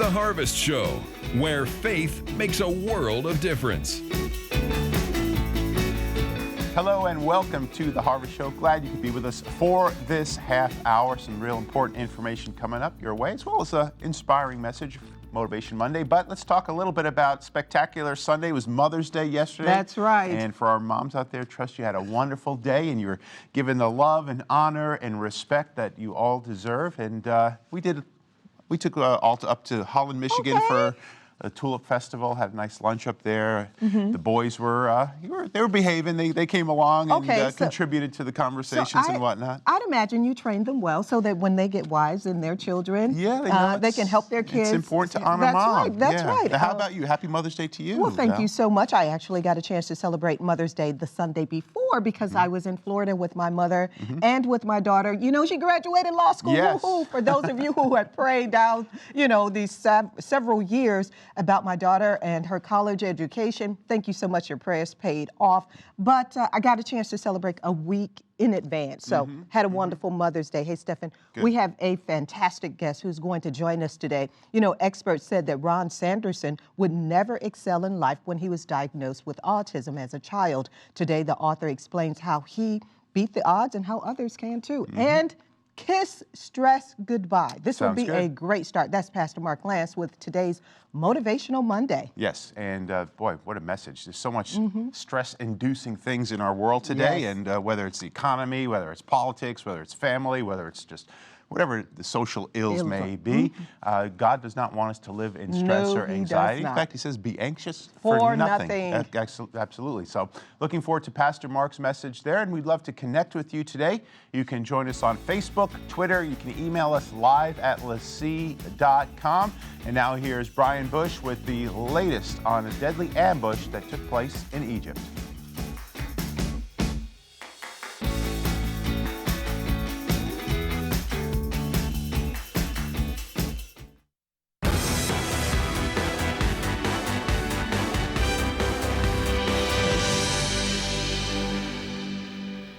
The Harvest Show, where faith makes a world of difference. Hello and welcome to The Harvest Show. Glad you could be with us for this half hour. Some real important information coming up your way, as well as an inspiring message, Motivation Monday. But let's talk a little bit about Spectacular Sunday. It was Mother's Day yesterday. That's right. And for our moms out there, trust you had a wonderful day and you were given the love and honor and respect that you all deserve. And we took Alta up to Holland, Michigan for a tulip festival, had a nice lunch up there. Mm-hmm. The boys were behaving. They came along and contributed to the conversations and whatnot. I'd imagine you trained them well so that when they get wives and their children, they can help their kids. It's important to honor mom. That's right. How about you? Happy Mother's Day to you. Well, thank you so much. I actually got a chance to celebrate Mother's Day the Sunday before because I was in Florida with my mother and with my daughter. You know, she graduated law school. Yes. Woo-hoo. For those of you who had prayed down, these several years about my daughter and her college education. Thank you so much. Your prayers paid off. But I got a chance to celebrate a week in advance. So had a wonderful Mother's Day. Hey, Stephen, we have a fantastic guest who's going to join us today. You know, experts said that Ron Sandison would never excel in life when he was diagnosed with autism as a child. Today, the author explains how he beat the odds and how others can too. And kiss stress goodbye. This will be a great start. That's Pastor Mark Lantz with today's Motivational Monday. Yes, and boy, what a message. There's so much stress-inducing things in our world today, and whether it's the economy, whether it's politics, whether it's family, whether it's just whatever the social ills may be, God does not want us to live in stress or anxiety. In fact, he says, be anxious for nothing. Absolutely. So looking forward to Pastor Mark's message there, and we'd love to connect with you today. You can join us on Facebook, Twitter. You can email us live at LeSEA.com. And now here's Brian Bush with the latest on a deadly ambush that took place in Egypt.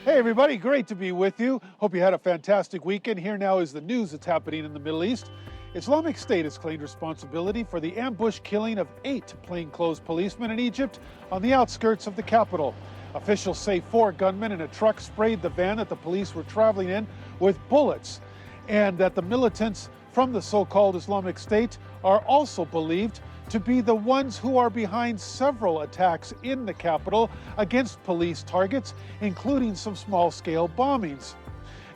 Hey everybody, great to be with you. Hope you had a fantastic weekend. Here now is the news that's happening in the Middle East. Islamic State has claimed responsibility for the ambush killing of 8 plainclothes policemen in Egypt on the outskirts of the capital. Officials say 4 gunmen in a truck sprayed the van that the police were traveling in with bullets, and that the militants from the so-called Islamic State are also believed to be the ones who are behind several attacks in the capital against police targets, including some small-scale bombings.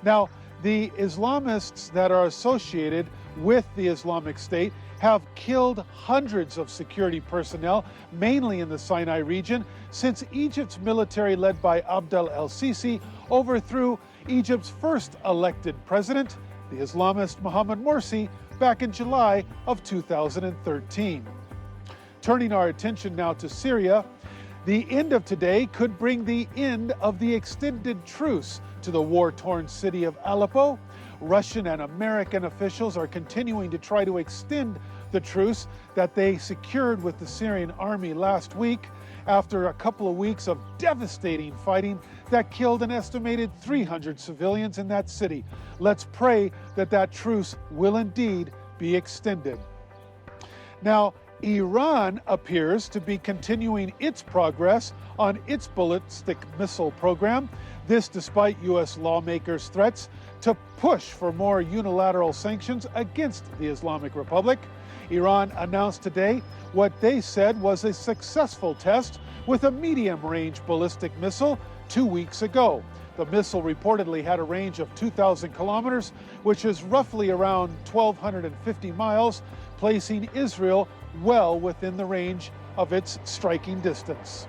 Now, the Islamists that are associated with the Islamic State have killed hundreds of security personnel, mainly in the Sinai region, since Egypt's military, led by Abdel el-Sisi, overthrew Egypt's first elected president, the Islamist Mohamed Morsi, back in July of 2013. Turning our attention now to Syria, the end of today could bring the end of the extended truce to the war-torn city of Aleppo. Russian and American officials are continuing to try to extend the truce that they secured with the Syrian army last week after a couple of weeks of devastating fighting that killed an estimated 300 civilians in that city. Let's pray that that truce will indeed be extended. Now, Iran appears to be continuing its progress on its ballistic missile program. This despite U.S. lawmakers' threats to push for more unilateral sanctions against the Islamic Republic. Iran announced today what they said was a successful test with a medium-range ballistic missile 2 weeks ago. The missile reportedly had a range of 2,000 kilometers, which is roughly around 1,250 miles, placing Israel well within the range of its striking distance.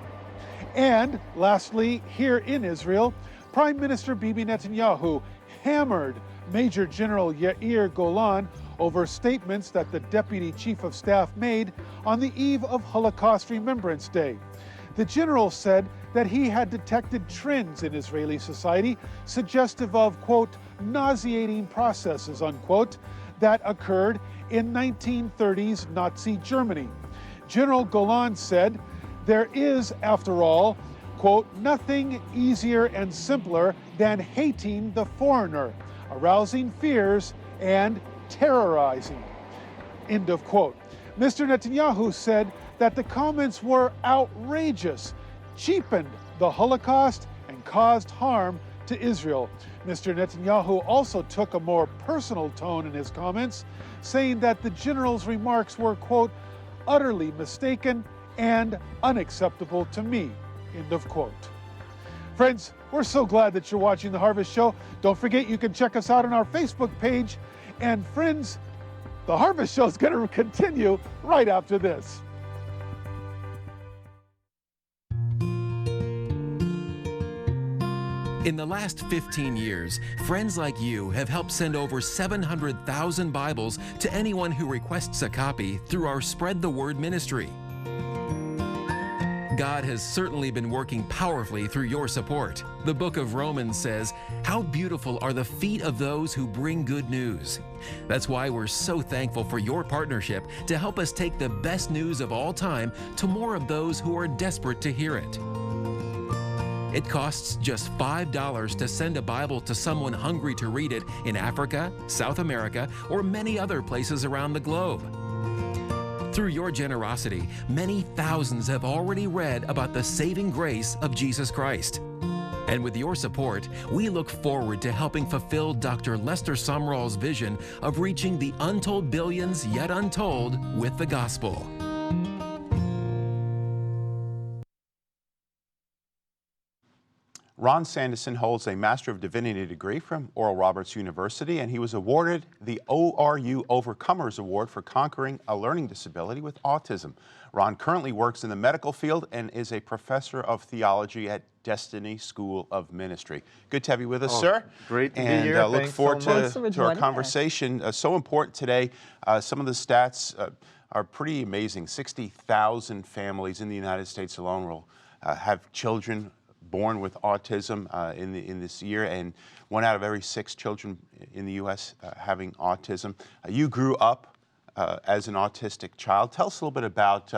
And lastly, here in Israel, Prime Minister Bibi Netanyahu hammered Major General Yair Golan over statements that the Deputy Chief of Staff made on the eve of Holocaust Remembrance Day. The general said that he had detected trends in Israeli society suggestive of, quote, nauseating processes, unquote, that occurred in 1930s Nazi Germany. General Golan said, there is, after all, quote, nothing easier and simpler than hating the foreigner, arousing fears and terrorizing. End of quote. Mr. Netanyahu said that the comments were outrageous, cheapened the Holocaust, and caused harm to Israel. Mr. Netanyahu also took a more personal tone in his comments, saying that the general's remarks were, quote, utterly mistaken and unacceptable to me, end of quote. Friends, we're so glad that you're watching The Harvest Show. Don't forget you can check us out on our Facebook page. And friends, The Harvest Show is going to continue right after this. In the last 15 years, friends like you have helped send over 700,000 Bibles to anyone who requests a copy through our Spread the Word ministry. God has certainly been working powerfully through your support. The book of Romans says, "How beautiful are the feet of those who bring good news." That's why we're so thankful for your partnership to help us take the best news of all time to more of those who are desperate to hear it. It costs just $5 to send a Bible to someone hungry to read it in Africa, South America, or many other places around the globe. Through your generosity, many thousands have already read about the saving grace of Jesus Christ. And with your support, we look forward to helping fulfill Dr. Lester Sumrall's vision of reaching the untold billions yet untold with the gospel. Ron Sandison holds a Master of Divinity degree from Oral Roberts University, and he was awarded the ORU Overcomers Award for conquering a learning disability with autism. Ron currently works in the medical field and is a professor of theology at Destiny School of Ministry. Good to have you with us, sir. Great to be and here. Look Thanks forward so much. to our conversation. So important today. Some of the stats are pretty amazing. 60,000 families in the United States alone will have children born with autism in this year, and 1 out of every 6 children in the U.S. Having autism. You grew up as an autistic child. Tell us a little bit about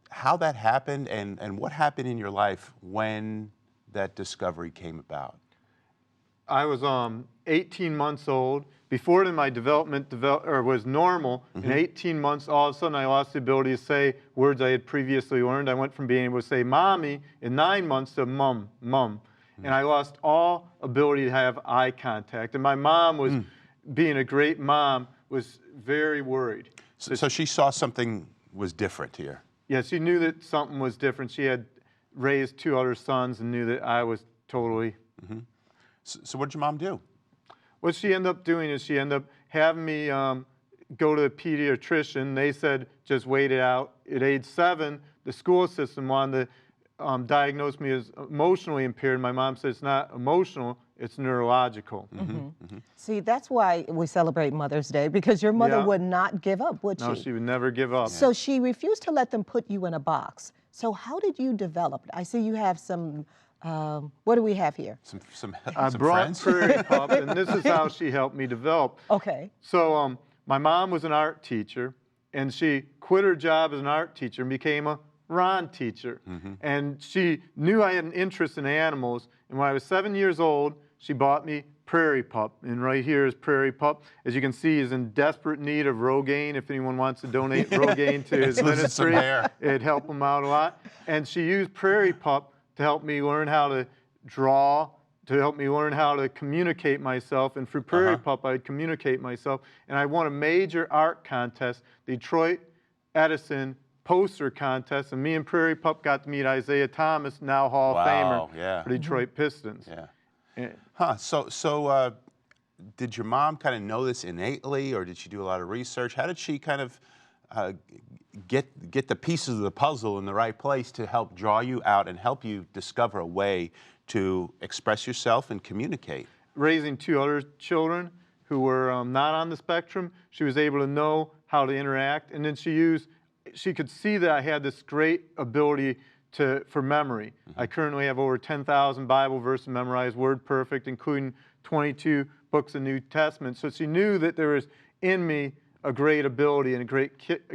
how that happened and what happened in your life when that discovery came about. I was 18 months old. Before then, my development was normal. In 18 months, all of a sudden, I lost the ability to say words I had previously learned. I went from being able to say mommy in 9 months to mum, mum. And I lost all ability to have eye contact. And my mom was, being a great mom, was very worried. So she saw something was different here. Yeah, she knew that something was different. She had raised 2 other sons and knew that I was totally... So what did your mom do? What she ended up doing is she ended up having me go to the pediatrician. They said, just wait it out. At age 7, the school system wanted to diagnose me as emotionally impaired. My mom said it's not emotional, it's neurological. See, that's why we celebrate Mother's Day, because your mother Yeah. would not give up, would she? No, she would never give up. So she refused to let them put you in a box. So how did you develop? I see you have some, what do we have here? Some I brought friends? Prairie Pup, and this is how she helped me develop. Okay. So my mom was an art teacher, and she quit her job as an art teacher and became a Ron teacher. And she knew I had an interest in animals, and when I was 7 years old, she bought me Prairie Pup, and right here is Prairie Pup. As you can see, he's in desperate need of Rogaine. If anyone wants to donate Rogaine to his ministry, it'd help him out a lot. And she used Prairie Pup to help me learn how to draw, to help me learn how to communicate myself. And through Prairie Pup, I'd communicate myself. And I won a major art contest, Detroit Edison poster contest. And me and Prairie Pup got to meet Isaiah Thomas, now Hall of Famer for Detroit Pistons. So did your mom kind of know this innately, or did she do a lot of research? How did she kind of get the pieces of the puzzle in the right place to help draw you out and help you discover a way to express yourself and communicate? Raising 2 other children who were not on the spectrum, she was able to know how to interact, and then she could see that I had this great ability for memory. I currently have over 10,000 Bible verses memorized, word perfect, including 22 books of New Testament. So she knew that there was in me a great ability and a great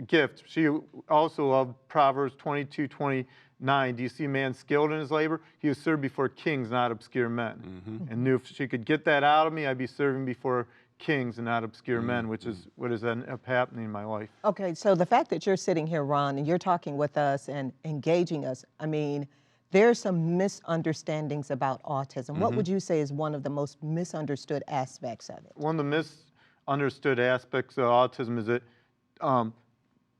gift. She also loved Proverbs 22:29. Do you see a man skilled in his labor? He was served before kings, not obscure men. And knew if she could get that out of me, I'd be serving before kings and not obscure men, which is what has ended up happening in my life. Okay, so the fact that you're sitting here, Ron, and you're talking with us and engaging us, I mean, there's some misunderstandings about autism. What would you say is one of the most misunderstood aspects of it? One of the misunderstood aspects of autism is that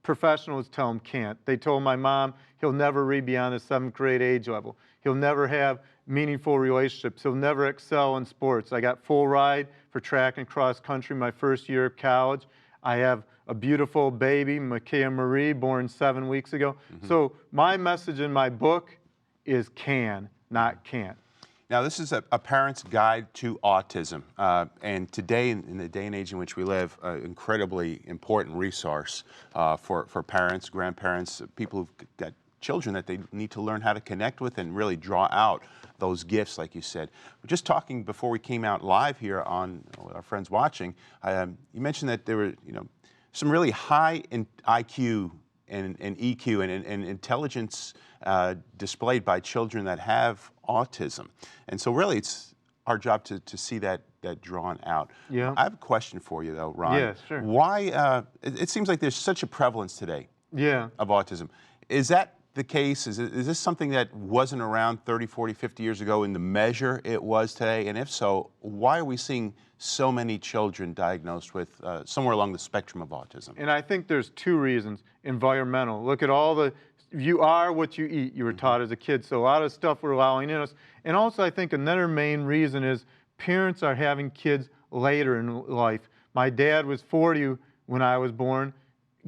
professionals tell him can't. They told my mom he'll never read beyond the 7th grade age level. He'll never have meaningful relationships. He'll never excel in sports. I got full ride for track and cross country my first year of college. I have a beautiful baby, Micaiah Marie, born 7 weeks ago. So my message in my book is can, not can't. Now, this is a parent's guide to autism, and today, in the day and age in which we live, an incredibly important resource for parents, grandparents, people who've got children that they need to learn how to connect with and really draw out those gifts, like you said. We're just talking before we came out live here on our friends watching. You mentioned that there were, some really high in IQ and EQ and intelligence displayed by children that have autism. And so really it's our job to see that drawn out. Yeah. I have a question for you though, Ron. Yeah, sure. Why, it seems like there's such a prevalence today of autism. Is that the case? Is this something that wasn't around 30, 40, 50 years ago in the measure it was today? And if so, why are we seeing so many children diagnosed with somewhere along the spectrum of autism? And I think there's 2 reasons. Environmental. Look at all the, you are what you eat, you were taught as a kid. So a lot of stuff we're allowing in us. And also I think another main reason is parents are having kids later in life. My dad was 40 when I was born,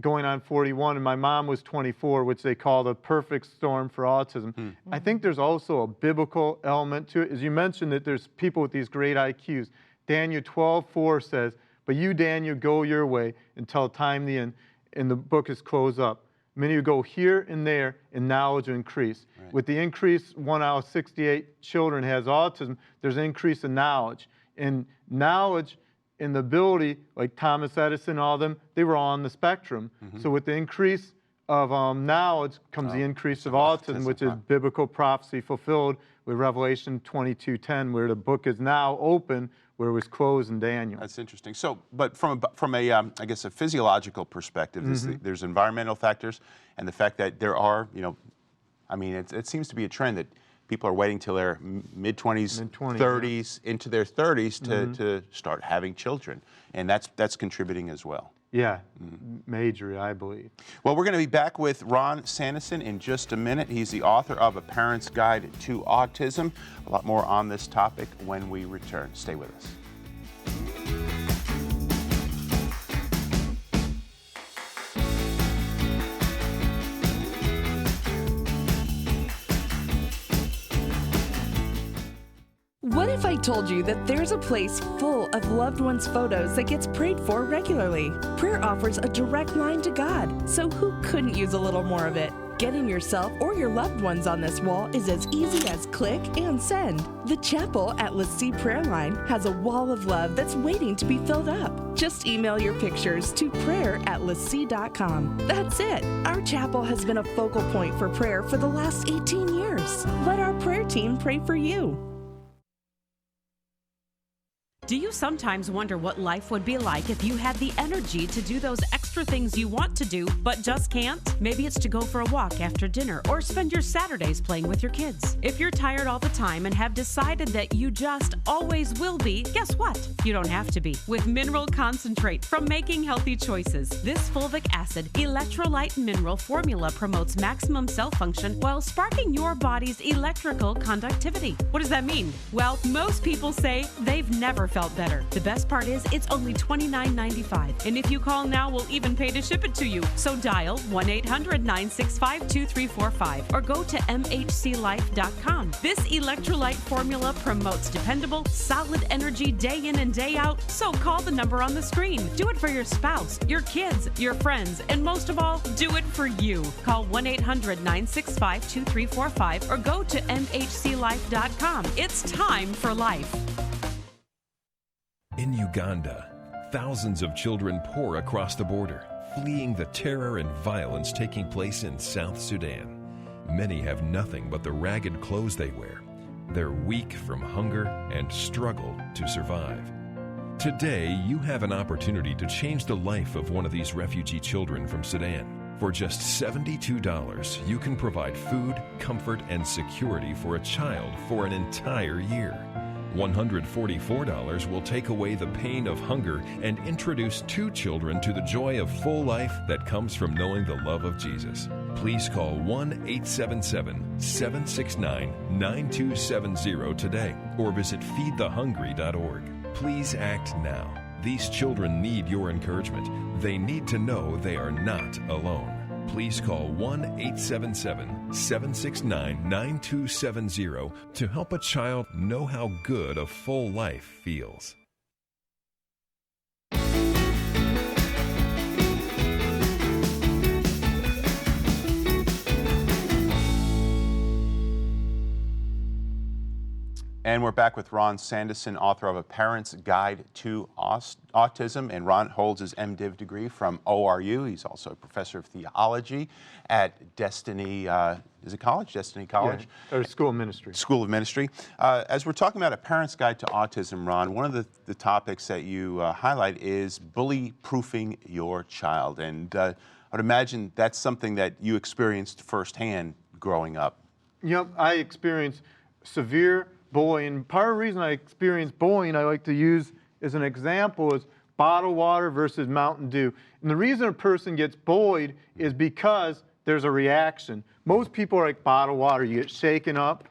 going on 41, and my mom was 24, which they call the perfect storm for autism. I think there's also a biblical element to it. As you mentioned, that there's people with these great IQs. Daniel 12:4 says, "But you, Daniel, go your way until time the end, and the book is closed up. Many who go here and there, and knowledge will increase." Right. With the increase, 1 out of 68 children has autism, there's an increase in knowledge. And knowledge and the ability, like Thomas Edison and all of them, they were all on the spectrum. So with the increase of knowledge comes the increase of autism, which is biblical prophecy fulfilled with Revelation 22:10, where the book is now open, where it was closed in Daniel. That's interesting. So, but from a I guess, a physiological perspective, there's environmental factors and the fact that there are, I mean, it seems to be a trend that people are waiting till their mid-20s, 30s, into their 30s to start having children. And that's contributing as well. Yeah, major, I believe. Well, we're going to be back with Ron Sandison in just a minute. He's the author of A Parent's Guide to Autism. A lot more on this topic when we return. Stay with us. What if I told you that there's a place full of loved ones' photos that gets prayed for regularly? Prayer offers a direct line to God, so who couldn't use a little more of it? Getting yourself or your loved ones on this wall is as easy as click and send. The chapel at LeSEA Prayer Line has a wall of love that's waiting to be filled up. Just email your pictures to prayer@lesea.com. That's it. Our chapel has been a focal point for prayer for the last 18 years. Let our prayer team pray for you. Do you sometimes wonder what life would be like if you had the energy to do those extra things you want to do but just can't? Maybe it's to go for a walk after dinner or spend your Saturdays playing with your kids. If you're tired all the time and have decided that you just always will be, guess what? You don't have to be. With Mineral Concentrate from Making Healthy Choices, this fulvic acid electrolyte mineral formula promotes maximum cell function while sparking your body's electrical conductivity. What does that mean? Well, most people say they've never felt better. The best part is it's only $29.95. And if you call now, we'll even pay to ship it to you. So dial 1-800-965-2345 or go to mhclife.com. This electrolyte formula promotes dependable, solid energy day in and day out. So call the number on the screen. Do it for your spouse, your kids, your friends, and most of all, do it for you. Call 1-800-965-2345 or go to mhclife.com. It's time for life. In Uganda, thousands of children pour across the border, fleeing the terror and violence taking place in South Sudan. Many have nothing but the ragged clothes they wear. They're weak from hunger and struggle to survive. Today, you have an opportunity to change the life of one of these refugee children from Sudan. For just $72, you can provide food, comfort, and security for a child for an entire year. $144 will take away the pain of hunger and introduce 2 children to the joy of full life that comes from knowing the love of Jesus. Please call 1-877-769-9270 today or visit feedthehungry.org. Please act now. These children need your encouragement. They need to know they are not alone. Please call 1-877-769-9270 to help a child know how good a full life feels. And we're back with Ron Sandison, author of A Parent's Guide to Autism. And Ron holds his MDiv degree from ORU. He's also a professor of theology at Destiny, is it college? Destiny College? Yeah, or School of Ministry. School of Ministry. As we're talking about A Parent's Guide to Autism, Ron, one of the topics that you highlight is bully-proofing your child. And I would imagine that's something that you experienced firsthand growing up. Yep, I experienced severe bullying. Part of the reason I experienced bullying I like to use as an example is bottled water versus Mountain Dew. And the reason a person gets bullied is because there's a reaction. Most people are like bottled water. You get shaken up.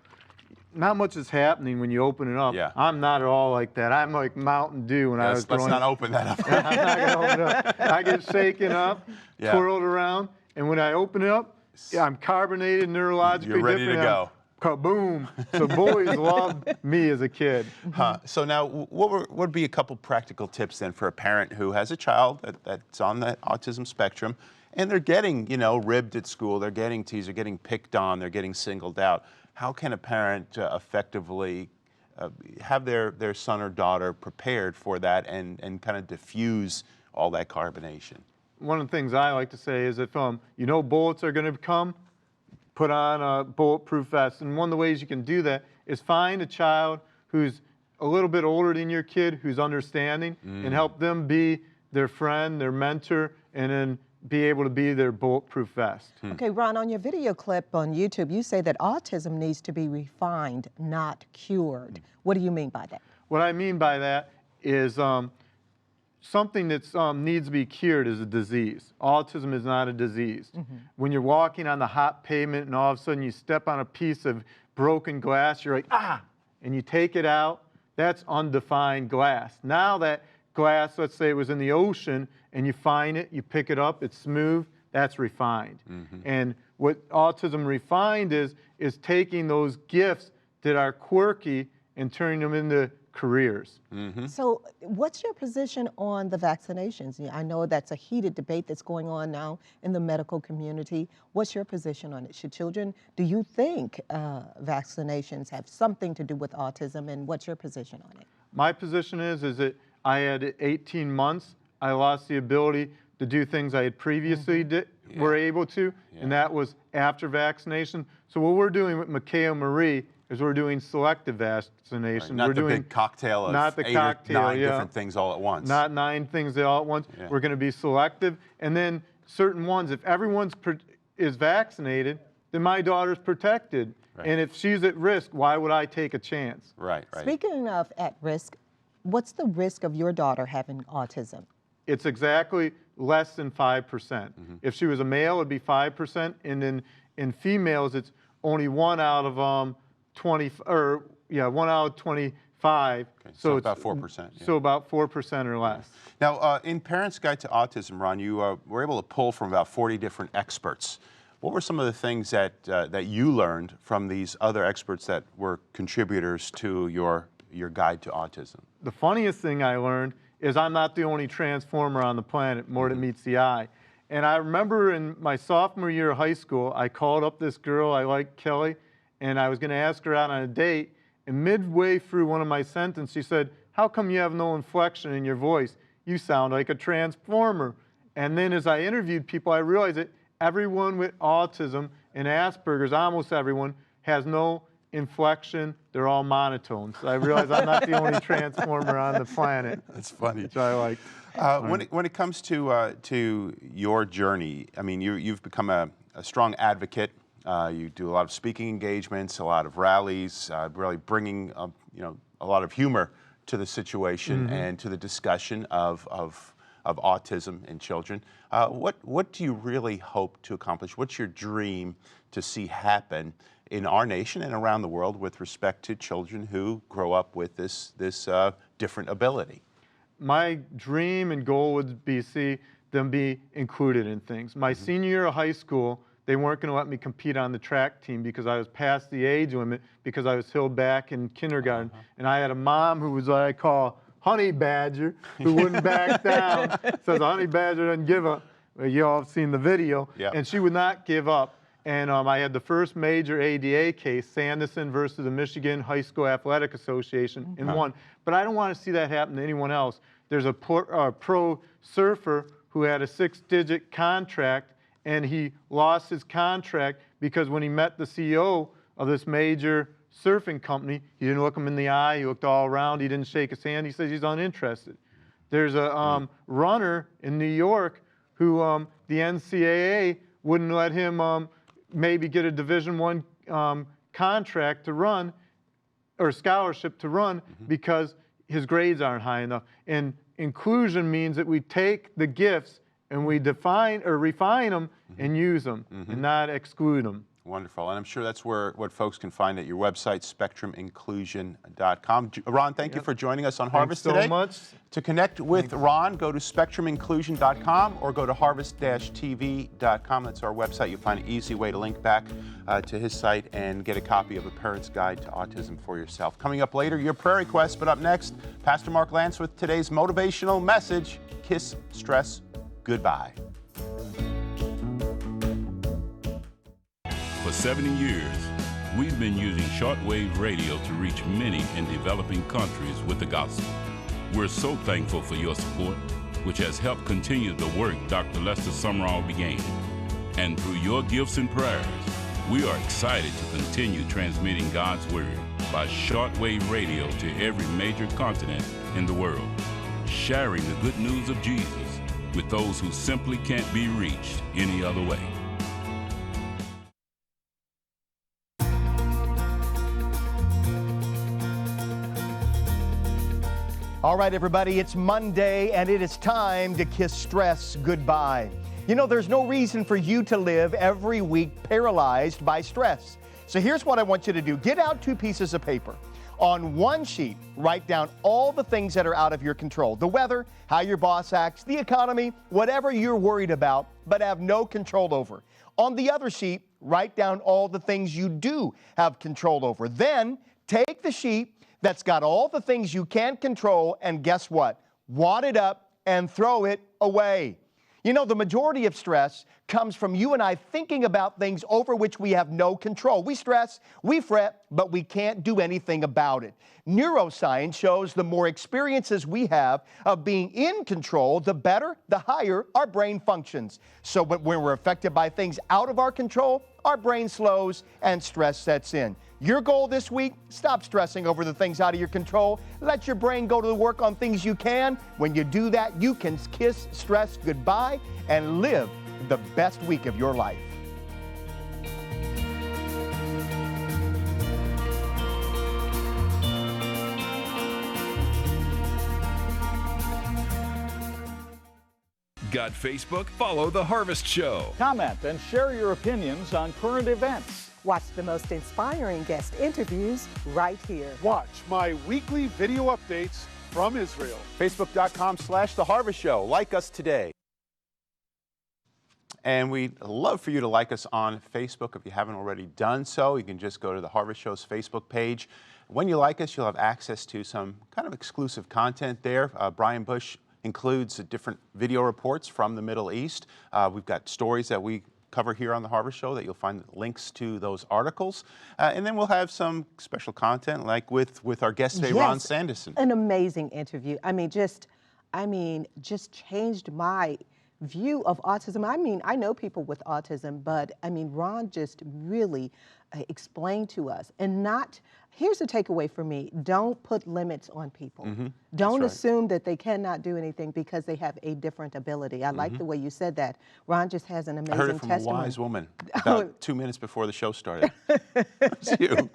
Not much is happening when you open it up. Yeah. I'm not at all like that. I'm like Mountain Dew when I was growing Let's up. not open that up. I'm not gonna open it up. I get shaken up, Yeah. twirled around, and when I open it up, I'm carbonated, neurologically You're ready different. to go. Kaboom! So bullies loved me as a kid. So now, what would be a couple practical tips then for a parent who has a child that's on the autism spectrum, and they're getting, ribbed at school, they're getting teased, they're getting picked on, they're getting singled out. How can a parent effectively have their son or daughter prepared for that and kind of diffuse all that carbonation? One of the things I like to say is if bullets are going to come, put on a bulletproof vest. And one of the ways you can do that is find a child who's a little bit older than your kid, who's understanding, and help them be their friend, their mentor, and then be able to be their bulletproof vest. Okay, Ron, on your video clip on YouTube, you say that autism needs to be refined, not cured. What do you mean by that? What I mean by that is something that needs to be cured is a disease. Autism is not a disease. When you're walking on the hot pavement and all of a sudden you step on a piece of broken glass, you're like, ah, and you take it out, that's undefined glass. Now that glass, let's say it was in the ocean, and you find it, you pick it up, it's smooth, that's refined. And what autism refined is taking those gifts that are quirky and turning them into careers. So what's your position on the vaccinations? I know that's a heated debate that's going on now in the medical community. What's your position on it? Do you think vaccinations have something to do with autism, and what's your position on it? My position is that I had 18 months. I lost the ability to do things I had previously were able to, and that was after vaccination. So what we're doing with Mikhail Marie is we're doing selective vaccination. Not we're the doing big cocktail of not the 8 cocktail, or 9 different things all at once. Not 9 things all at once. We're going to be selective, and then certain ones. If everyone's is vaccinated, then my daughter's protected. And if she's at risk, why would I take a chance? Right. Speaking of at risk, what's the risk of your daughter having autism? It's exactly less than 5%. If she was a male, it'd be 5%, and then in females, it's only 1 out of 1 out of 25. Okay, so it's about 4%. So about 4% or less. Now, in Parents' Guide to Autism, Ron, you were able to pull from about 40 different experts. What were some of the things that you learned from these other experts that were contributors to your guide to autism? The funniest thing I learned is I'm not the only transformer on the planet, more than meets the eye. And I remember in my sophomore year of high school, I called up this girl I liked, Kelly, and I was going to ask her out on a date. And midway through one of my sentences, she said, "How come you have no inflection in your voice? You sound like a transformer." And then as I interviewed people, I realized that everyone with autism and Asperger's, almost everyone, has no inflection, they're all monotone. So I realize I'm not the only transformer on the planet. That's funny. Which I like. When it comes to your journey, I mean, you've become a strong advocate. You do a lot of speaking engagements, a lot of rallies, really bringing a lot of humor to the situation and to the discussion of autism in children. What do you really hope to accomplish? What's your dream to see happen in our nation and around the world with respect to children who grow up with this different ability? My dream and goal would be see them be included in things. My senior year of high school, they weren't going to let me compete on the track team because I was past the age limit because I was held back in kindergarten. And I had a mom who was what I call honey badger, who wouldn't back down. Says honey badger doesn't give up. Well, you all have seen the video. Yep. And she would not give up. And I had the first major ADA case, Sandison versus the Michigan High School Athletic Association, and won. But I don't want to see that happen to anyone else. There's a pro surfer who had a 6-digit contract, and he lost his contract because when he met the CEO of this major surfing company, he didn't look him in the eye, he looked all around, he didn't shake his hand, he says he's uninterested. There's a runner in New York who the NCAA wouldn't let him maybe get a Division I contract to run, or scholarship to run, because his grades aren't high enough. And inclusion means that we take the gifts and we define or refine them and use them and not exclude them. Wonderful. And I'm sure that's what folks can find at your website, spectruminclusion.com. Ron, thank you for joining us on Harvest today. Thanks so much. To connect with Ron, go to spectruminclusion.com or go to harvest-tv.com. That's our website. You'll find an easy way to link back to his site and get a copy of A Parent's Guide to Autism for yourself. Coming up later, your prayer requests, but up next, Pastor Mark Lantz with today's motivational message, Kiss Stress Goodbye. For 70 years, we've been using shortwave radio to reach many in developing countries with the gospel. We're so thankful for your support, which has helped continue the work Dr. Lester Sumrall began. And through your gifts and prayers, we are excited to continue transmitting God's Word by shortwave radio to every major continent in the world, sharing the good news of Jesus with those who simply can't be reached any other way. All right, everybody, it's Monday, and it is time to kiss stress goodbye. You know, there's no reason for you to live every week paralyzed by stress. So here's what I want you to do. Get out 2 pieces of paper. On one sheet, write down all the things that are out of your control. The weather, how your boss acts, the economy, whatever you're worried about but have no control over. On the other sheet, write down all the things you do have control over. Then take the sheet that's got all the things you can't control, and guess what? Wad it up and throw it away. You know, the majority of stress comes from you and I thinking about things over which we have no control. We stress, we fret, but we can't do anything about it. Neuroscience shows the more experiences we have of being in control, the better, the higher our brain functions. So when we're affected by things out of our control, our brain slows and stress sets in. Your goal this week, stop stressing over the things out of your control. Let your brain go to work on things you can. When you do that, you can kiss stress goodbye and live the best week of your life. Got Facebook? Follow The Harvest Show. Comment and share your opinions on current events. Watch the most inspiring guest interviews right here. Watch my weekly video updates from Israel. Facebook.com/The Harvest Show. Like us today. And we'd love for you to like us on Facebook. If you haven't already done so, you can just go to The Harvest Show's Facebook page. When you like us, you'll have access to some kind of exclusive content there. Brian Bush includes different video reports from the Middle East. We've got stories that we cover here on The Harvest Show that you'll find links to those articles. And then we'll have some special content like with our guest today, Ron Sandison. An amazing interview. I mean, just changed my view of autism. I mean, I know people with autism, but I mean, Ron just really explain to us, and not, here's the takeaway for me, don't put limits on people. Don't assume that they cannot do anything because they have a different ability. I like the way you said that. Ron just has an amazing I heard it from testimony. a wise woman about 2 minutes before the show started. It's you.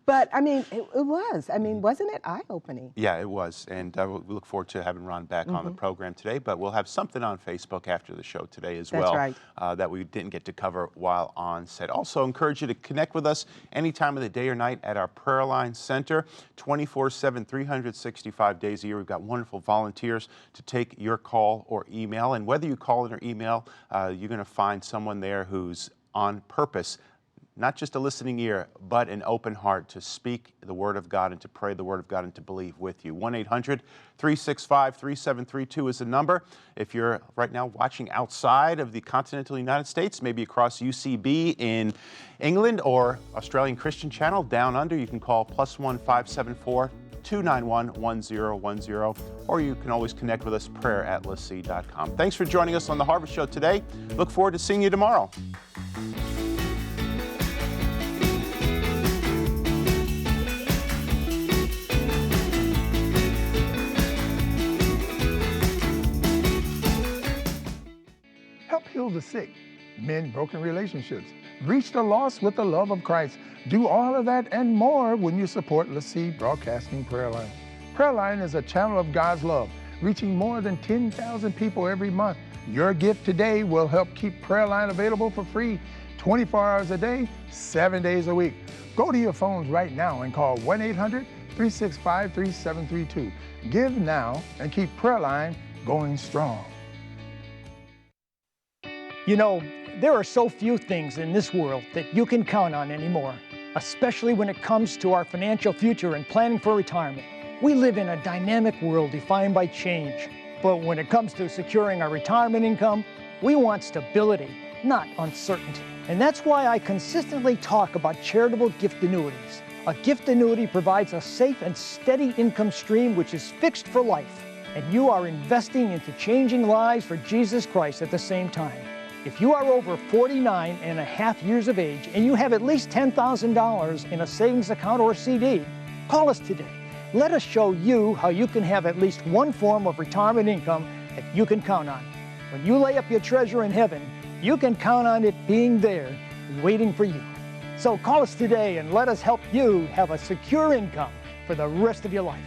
But I mean, it was. I mean, wasn't it eye-opening? Yeah, it was. And we look forward to having Ron back on the program today. But we'll have something on Facebook after the show today as well. That's right. That we didn't get to cover while on set. Also, encourage you to connect with us any time of the day or night at our Prayer Line Center, 24/7, 365 days a year. We've got wonderful volunteers to take your call or email. And whether you call in or email, you're going to find someone there who's on purpose, not just a listening ear, but an open heart to speak the Word of God and to pray the Word of God and to believe with you. 1-800-365-3732 is the number. If you're right now watching outside of the continental United States, maybe across UCB in England or Australian Christian Channel down under, you can call +1 574 291 1010, or you can always connect with us, prayer@LeSEA.com. Thanks for joining us on The Harvest Show today. Look forward to seeing you tomorrow. Help heal the sick, mend broken relationships, reach the lost with the love of Christ. Do all of that and more when you support LeSEA Broadcasting Prayer Line. Prayer Line is a channel of God's love, reaching more than 10,000 people every month. Your gift today will help keep Prayer Line available for free 24 hours a day, 7 days a week. Go to your phones right now and call 1-800-365-3732. Give now and keep Prayer Line going strong. You know, there are so few things in this world that you can count on anymore, especially when it comes to our financial future and planning for retirement. We live in a dynamic world defined by change, but when it comes to securing our retirement income, we want stability, not uncertainty. And that's why I consistently talk about charitable gift annuities. A gift annuity provides a safe and steady income stream which is fixed for life, and you are investing into changing lives for Jesus Christ at the same time. If you are over 49 and a half years of age and you have at least $10,000 in a savings account or CD, call us today. Let us show you how you can have at least one form of retirement income that you can count on. When you lay up your treasure in heaven, you can count on it being there, waiting for you. So call us today and let us help you have a secure income for the rest of your life.